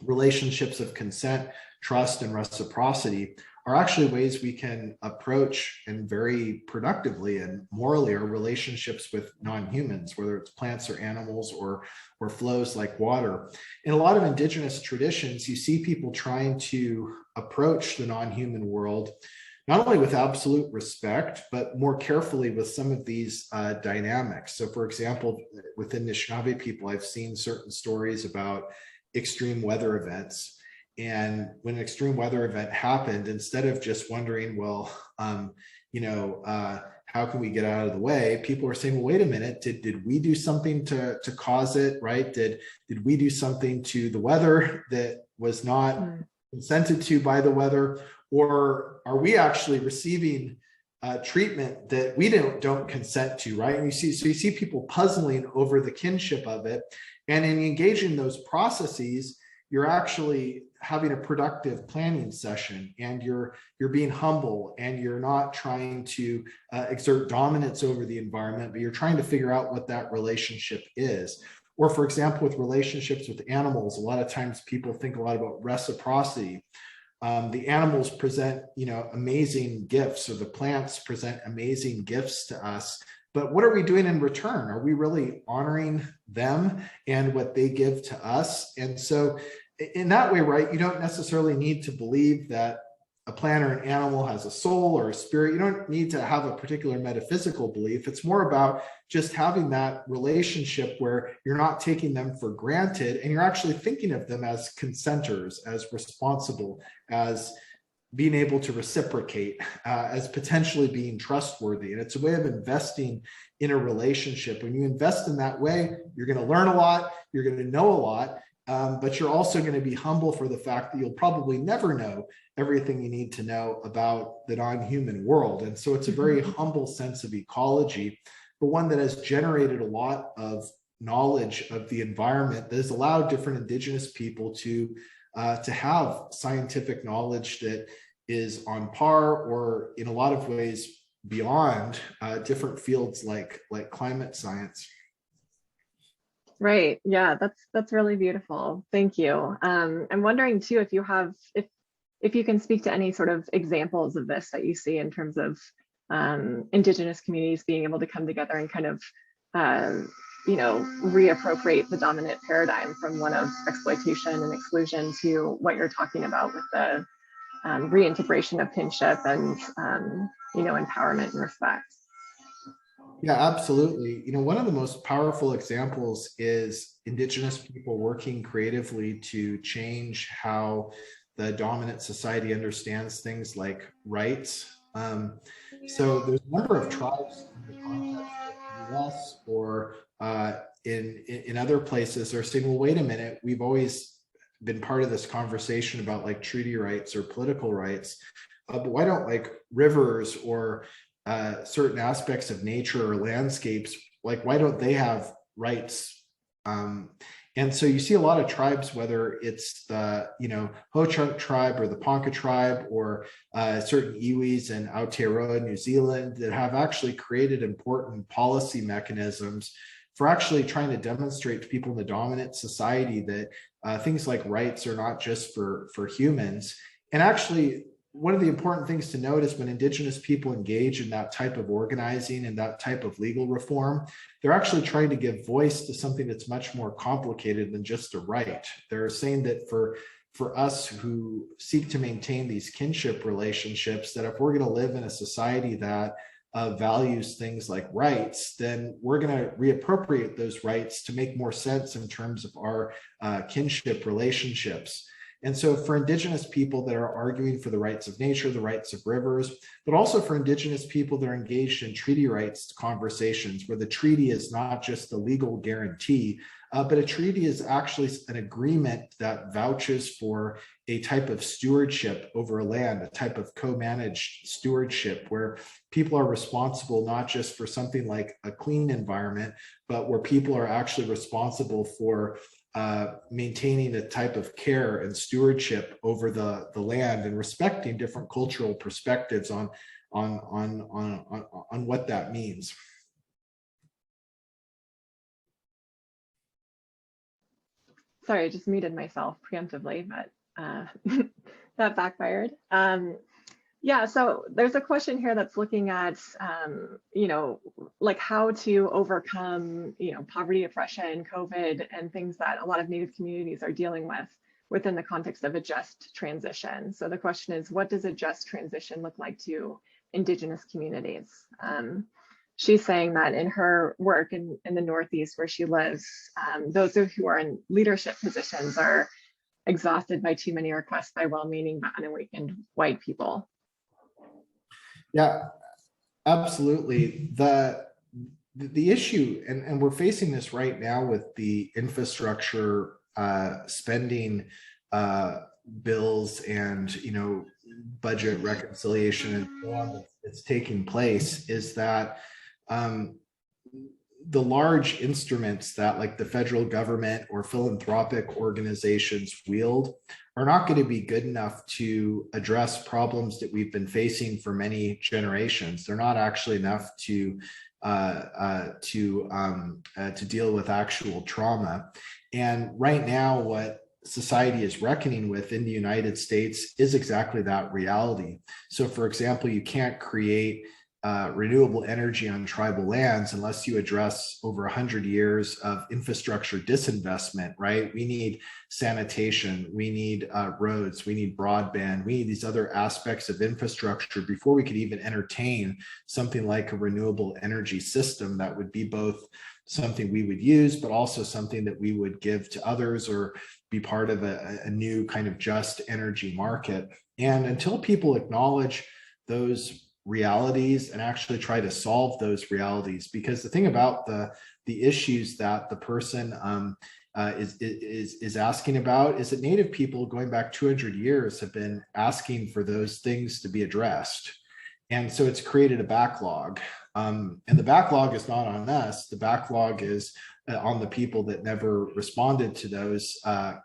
Relationships of consent, trust, and reciprocity are actually ways we can approach and very productively and morally our relationships with non-humans, whether it's plants or animals or flows like water. In a lot of indigenous traditions, you see people trying to approach the non-human world not only with absolute respect, but more carefully with some of these dynamics. So for example, within Anishinaabe people, I've seen certain stories about extreme weather events. And when an extreme weather event happened, instead of just wondering, well, how can we get out of the way? People are saying, well, wait a minute, did we do something to cause it, right? Did we do something to the weather that was not consented to by the weather? Or are we actually receiving treatment that we don't consent to, right? And you see people puzzling over the kinship of it. And in engaging those processes, you're actually having a productive planning session, and you're being humble, and you're not trying to exert dominance over the environment, but you're trying to figure out what that relationship is. Or for example, with relationships with animals, a lot of times people think a lot about reciprocity. The animals present, amazing gifts, or the plants present amazing gifts to us. But what are we doing in return? Are we really honoring them and what they give to us? And so in that way, right, you don't necessarily need to believe that a plant or an animal has a soul or a spirit. You don't need to have a particular metaphysical belief. It's more about just having that relationship where you're not taking them for granted, and you're actually thinking of them as consenters, as responsible, as being able to reciprocate, as potentially being trustworthy. And it's a way of investing in a relationship. When you invest in that way, you're going to learn a lot, you're going to know a lot, but you're also going to be humble for the fact that you'll probably never know everything you need to know about the non-human world. And so it's a very humble sense of ecology, but one that has generated a lot of knowledge of the environment that has allowed different Indigenous people to have scientific knowledge that is on par, or in a lot of ways beyond, different fields like climate science. Right. Yeah, that's really beautiful. Thank you. I'm wondering too if you have if you can speak to any sort of examples of this that you see in terms of Indigenous communities being able to come together and kind of reappropriate the dominant paradigm from one of exploitation and exclusion to what you're talking about with the reintegration of kinship and empowerment and respect. Yeah, absolutely. One of the most powerful examples is Indigenous people working creatively to change how the dominant society understands things like rights. So there's a number of tribes in the context of the US or in other places are saying, well, wait a minute, we've always been part of this conversation about like treaty rights or political rights, but why don't like rivers or certain aspects of nature or landscapes, like why don't they have rights? And so you see a lot of tribes, whether it's the Ho-Chunk tribe or the Ponca tribe or certain iwis in Aotearoa, New Zealand, that have actually created important policy mechanisms for actually trying to demonstrate to people in the dominant society that things like rights are not just for humans. And actually, one of the important things to note is when Indigenous people engage in that type of organizing and that type of legal reform, they're actually trying to give voice to something that's much more complicated than just a right. They're saying that for us who seek to maintain these kinship relationships, that if we're going to live in a society that values things like rights, then we're going to reappropriate those rights to make more sense in terms of our kinship relationships. And so for Indigenous people that are arguing for the rights of nature, the rights of rivers, but also for Indigenous people that are engaged in treaty rights conversations, where the treaty is not just a legal guarantee, but a treaty is actually an agreement that vouches for a type of stewardship over a land, a type of co-managed stewardship, where people are responsible not just for something like a clean environment, but where people are actually responsible for maintaining a type of care and stewardship over the land, and respecting different cultural perspectives on what that means. Sorry, I just muted myself preemptively, but that backfired. Yeah, so there's a question here that's looking at, like how to overcome, poverty, oppression, COVID, and things that a lot of Native communities are dealing with. within the context of a just transition. So the question is, what does a just transition look like to Indigenous communities? She's saying that in her work in the Northeast where she lives, those who are in leadership positions are exhausted by too many requests by well-meaning but unawakened white people. Yeah, absolutely. The issue, and we're facing this right now with the infrastructure spending bills and budget reconciliation and so on that's taking place, is that the large instruments that like the federal government or philanthropic organizations wield are not going to be good enough to address problems that we've been facing for many generations. They're not actually enough to deal with actual trauma. And right now, what society is reckoning with in the United States is exactly that reality. So, for example, you can't create renewable energy on tribal lands unless you address over 100 years of infrastructure disinvestment, right? We need sanitation, we need roads, we need broadband, we need these other aspects of infrastructure before we could even entertain something like a renewable energy system that would be both something we would use, but also something that we would give to others or be part of a new kind of just energy market. And until people acknowledge those realities and actually try to solve those realities, because the thing about the issues that the person is asking about is that Native people going back 200 years have been asking for those things to be addressed. And so it's created a backlog. And the backlog is not on us. The backlog is on the people that never responded to those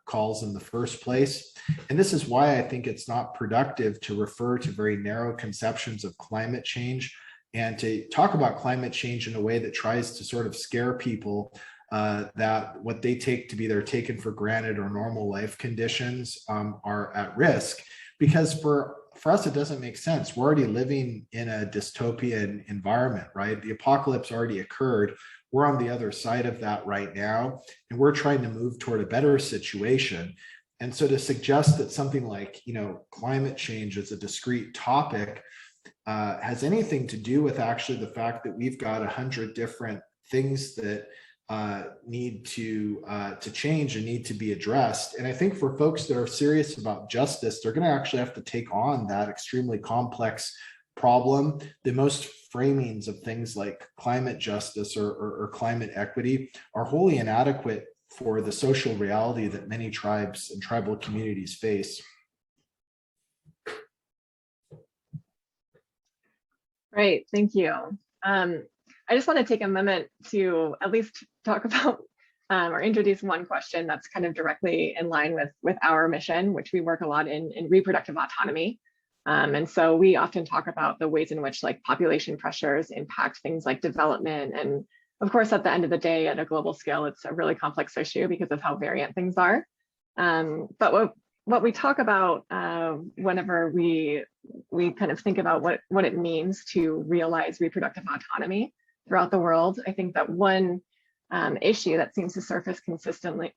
calls in the first place. And this is why I think it's not productive to refer to very narrow conceptions of climate change and to talk about climate change in a way that tries to sort of scare people that what they take to be their taken for granted or normal life conditions are at risk. Because for us, it doesn't make sense. We're already living in a dystopian environment, right? The apocalypse already occurred. We're on the other side of that right now, and we're trying to move toward a better situation. And so to suggest that something like, climate change as a discrete topic has anything to do with actually the fact that we've got 100 different things that need to change and need to be addressed. And I think for folks that are serious about justice, they're going to actually have to take on that extremely complex problem. The most framings of things like climate justice or climate equity are wholly inadequate for the social reality that many tribes and tribal communities face. Right, thank you. I just want to take a moment to at least talk about or introduce one question that's kind of directly in line with our mission, which we work a lot in reproductive autonomy. And so we often talk about the ways in which like population pressures impact things like development. And of course, at the end of the day, at a global scale, it's a really complex issue because of how variant things are. But what we talk about whenever we kind of think about what it means to realize reproductive autonomy throughout the world, I think that one issue that seems to surface consistently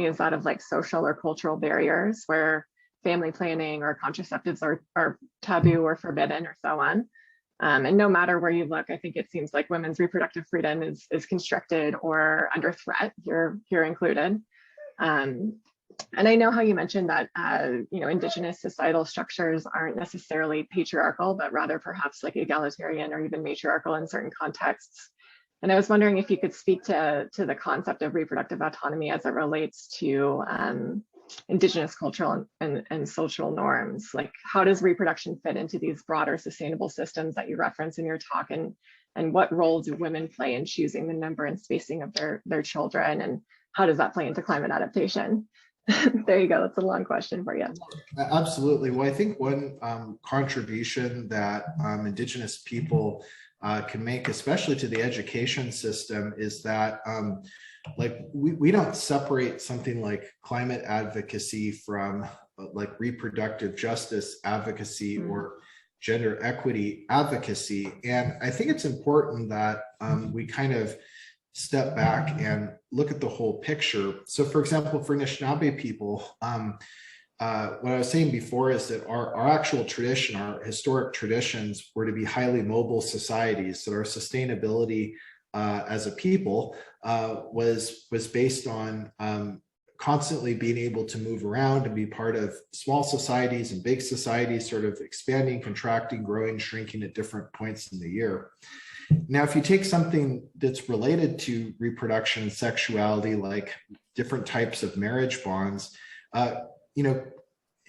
is that of like social or cultural barriers where family planning or contraceptives are taboo or forbidden or so on. And no matter where you look, I think it seems like women's reproductive freedom is constricted or under threat, here included. And I know how you mentioned that Indigenous societal structures aren't necessarily patriarchal, but rather perhaps like egalitarian or even matriarchal in certain contexts. And I was wondering if you could speak to the concept of reproductive autonomy as it relates to Indigenous cultural and social norms. Like, how does reproduction fit into these broader sustainable systems that you reference in your talk, and what role do women play in choosing the number and spacing of their children, and how does that play into climate adaptation? There you go. That's a long question for you. Absolutely. Well, I think one contribution that Indigenous people can make, especially to the education system, is that we don't separate something like climate advocacy from like reproductive justice advocacy or gender equity advocacy. And I think it's important that we kind of step back and look at the whole picture. So for example, for Anishinaabe people, what I was saying before is that our actual tradition, our historic traditions were to be highly mobile societies, that our sustainability as a people was based on constantly being able to move around and be part of small societies and big societies, sort of expanding, contracting, growing, shrinking at different points in the year. Now, if you take something that's related to reproduction and sexuality, like different types of marriage bonds,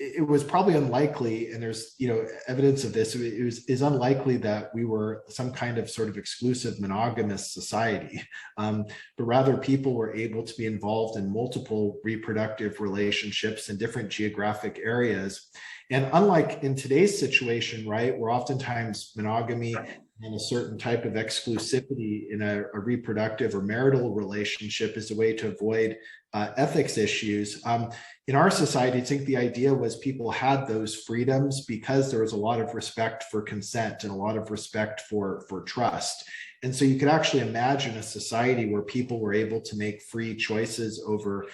it was probably unlikely, and there's evidence of this, is unlikely that we were some kind of sort of exclusive monogamous society, but rather people were able to be involved in multiple reproductive relationships in different geographic areas. And unlike in today's situation, right, where oftentimes monogamy and a certain type of exclusivity in a reproductive or marital relationship is a way to avoid ethics issues. In our society, I think the idea was people had those freedoms because there was a lot of respect for consent and a lot of respect for trust. And so you could actually imagine a society where people were able to make free choices over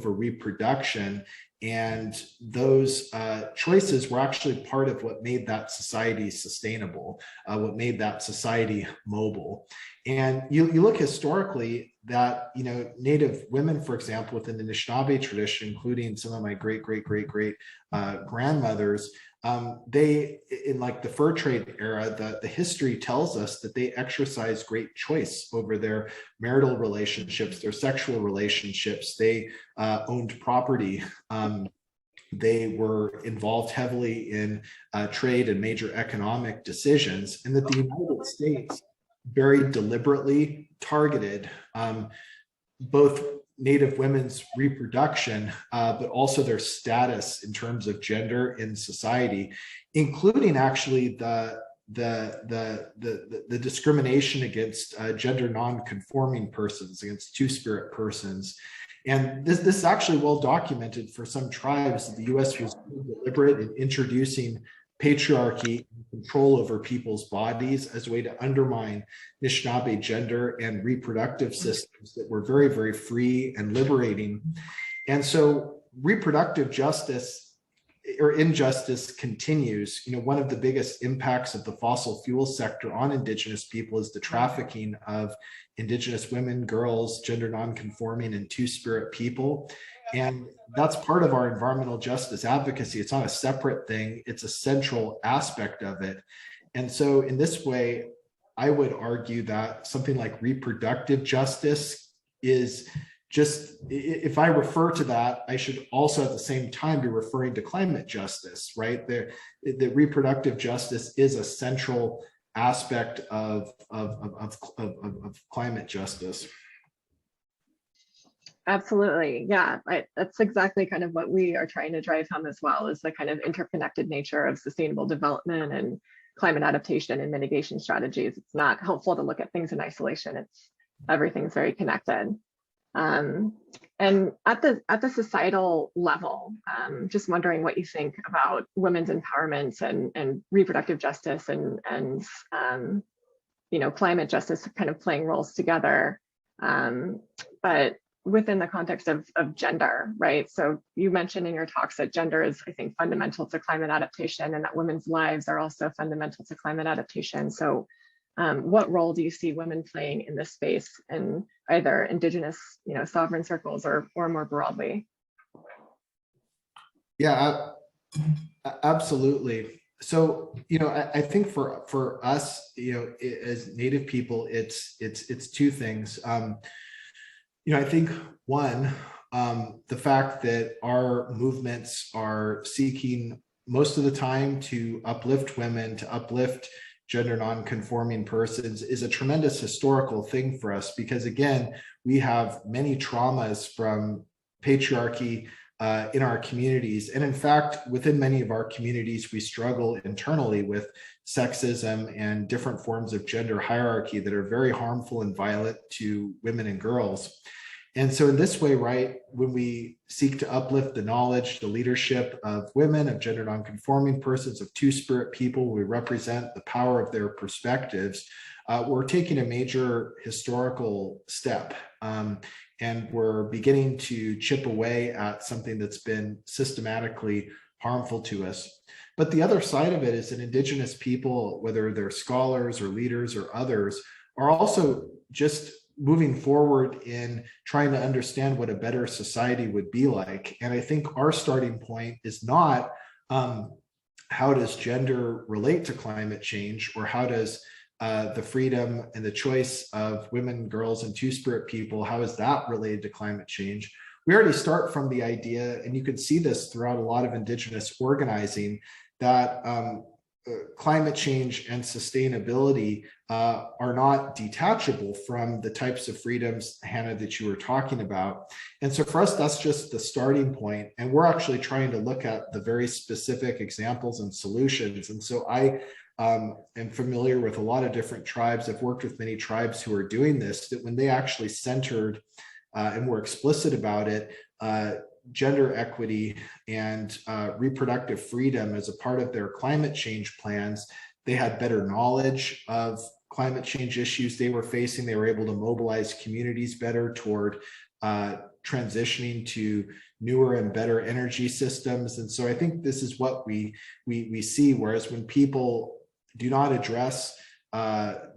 reproduction. And those choices were actually part of what made that society sustainable, what made that society mobile. And you look historically that, Native women, for example, within the Anishinaabe tradition, including some of my great grandmothers, they, in like the fur trade era, the history tells us that they exercised great choice over their marital relationships, their sexual relationships. They owned property. They were involved heavily in trade and major economic decisions, and that the United States very deliberately targeted both Native women's reproduction, but also their status in terms of gender in society, including actually the discrimination against gender non-conforming persons, against two-spirit persons. And this is actually well documented for some tribes that the US was deliberate in introducing patriarchy and control over people's bodies as a way to undermine Anishinaabe gender and reproductive systems that were very, very free and liberating. And so reproductive justice or injustice continues. One of the biggest impacts of the fossil fuel sector on Indigenous people is the trafficking of Indigenous women, girls, gender non-conforming, and two-spirit people. And that's part of our environmental justice advocacy. It's not a separate thing, it's a central aspect of it. And so in this way, I would argue that something like reproductive justice is just, if I refer to that, I should also at the same time be referring to climate justice, right? The reproductive justice is a central aspect of climate justice. Absolutely. Yeah, that's exactly kind of what we are trying to drive home as well, is the kind of interconnected nature of sustainable development and climate adaptation and mitigation strategies. It's not helpful to look at things in isolation. Everything's very connected. And at the societal level, just wondering what you think about women's empowerment and reproductive justice and climate justice kind of playing roles together. But within the context of gender, right? So you mentioned in your talks that gender is, I think, fundamental to climate adaptation, and that women's lives are also fundamental to climate adaptation. So what role do you see women playing in this space in either Indigenous, sovereign circles or more broadly? Yeah, absolutely. So, I think for us, as Native people, it's two things. I think one, the fact that our movements are seeking most of the time to uplift women, to uplift gender non-conforming persons, is a tremendous historical thing for us, because again, we have many traumas from patriarchy in our communities. And in fact, within many of our communities, we struggle internally with sexism and different forms of gender hierarchy that are very harmful and violent to women and girls. And so in this way, right, when we seek to uplift the knowledge, the leadership of women, of gender nonconforming persons, of two-spirit people, we represent the power of their perspectives, we're taking a major historical step. And we're beginning to chip away at something that's been systematically harmful to us. But the other side of it is that Indigenous people, whether they're scholars or leaders or others, are also just moving forward in trying to understand what a better society would be like. And I think our starting point is not how does gender relate to climate change, or how does the freedom and the choice of women, girls, and two-spirit people, how is that related to climate change? We already start from the idea, and you can see this throughout a lot of Indigenous organizing, that climate change and sustainability are not detachable from the types of freedoms, Hannah, that you were talking about. And so for us, that's just the starting point. And we're actually trying to look at the very specific examples and solutions. And so I am familiar with a lot of different tribes. I've worked with many tribes who are doing this, that when they actually centered and were explicit about it, gender equity and reproductive freedom as a part of their climate change plans, they had better knowledge of climate change issues they were facing. They were able to mobilize communities better toward transitioning to newer and better energy systems. And so I think this is what we see, whereas when people do not address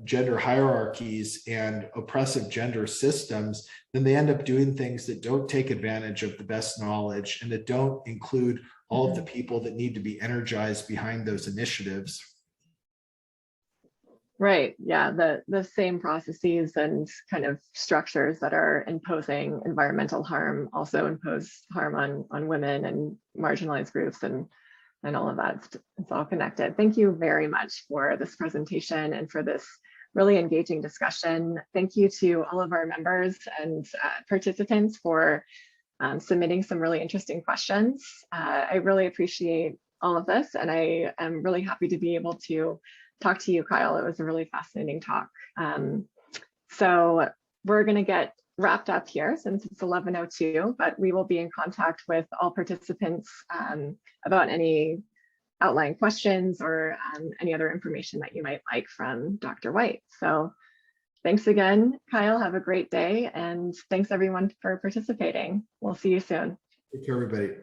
gender hierarchies and oppressive gender systems, then they end up doing things that don't take advantage of the best knowledge and that don't include all of the people that need to be energized behind those initiatives. Right. Yeah. The same processes and kind of structures that are imposing environmental harm also impose harm on women and marginalized groups and all of that. It's all connected. Thank you very much for this presentation and for this really engaging discussion. Thank you to all of our members and participants for submitting some really interesting questions. I really appreciate all of this, and I am really happy to be able to talk to you, Kyle. It was a really fascinating talk. So we're going to get wrapped up here since it's 11:02, but we will be in contact with all participants about any outlying questions or any other information that you might like from Dr. Whyte. So thanks again, Kyle. Have a great day. And thanks everyone for participating. We'll see you soon. Take care, everybody.